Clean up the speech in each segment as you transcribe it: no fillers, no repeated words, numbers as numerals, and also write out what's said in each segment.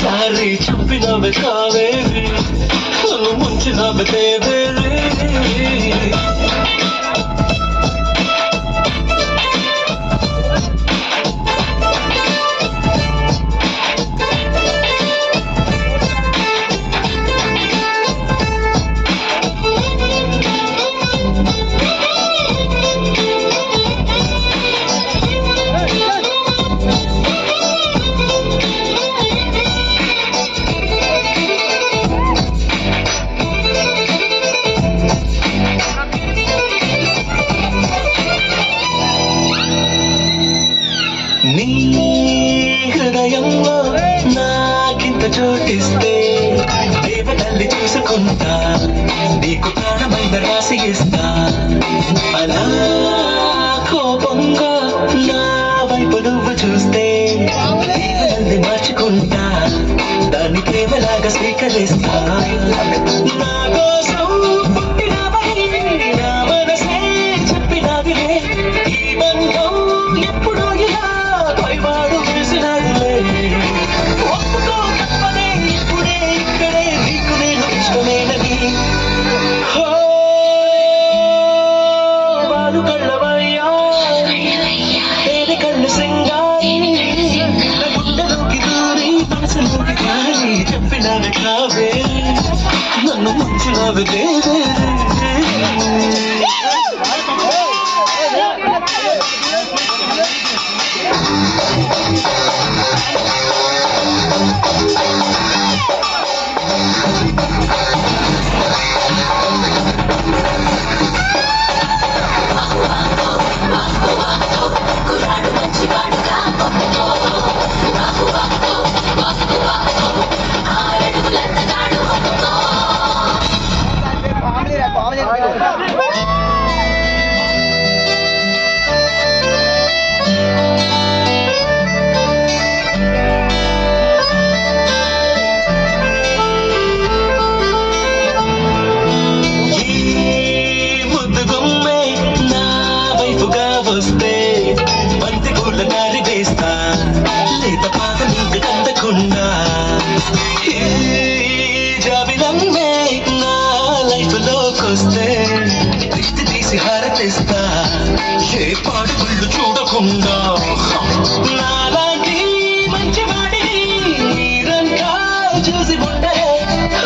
చారి చంపినవే కావేరి నన్ను ముంచినవే దేవేరి నీ హృదయంలో నాకింత చోటిస్తే దేవతల్లి చూసుకుంటా నీకు ప్రాణమైన రాసి ఇస్తా అలా కోపంగా నా వైపు నువ్వు చూస్తే దేవతల్ని మార్చుకుంటా దాన్ని ప్రేమలాగా స్వీకరిస్తా నా కోసం పుట్టినవై నా మనసే చెప్పినవిలే ఈ బంధం ఎప్పుడో ఇలా పైవాడు వేసినాడులే ఒప్పుకో తప్పదే ఇప్పుడే ఇక్కడే నీకు నేను ఇష్టమేనని వాడు కళ్ళవయ్యా తేనె కళ్ళు సింగారి నా గుండెలోకి దూరి మనసులోకి గారి చెప్పినవి కావే నన్ను ముంచినవి దేవే వస్తే బంతి కూల దారి వేస్తా లేత పాత నీకు కందకుండా జాబిలమ్మే నా లైఫ్ లోకొస్తే దిష్టి తీసి హారతిస్తా ఏ పాడు గుళ్ళు చూడకుండా నాలాంటి మంచి వాడిని మీరంతా చూసి ఉండే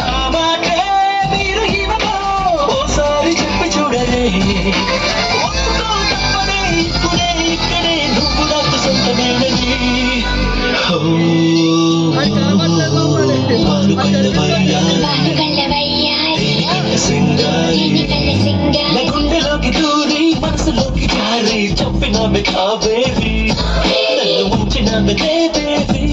ఆ మాటే మీరు ఇవ్వకో ఓసారి చెప్పి చూడలే గుండెలోకి దూరి మనసులోకి జారి చంపినవి కావేరి నన్ను ఉంచినవి దేవేరి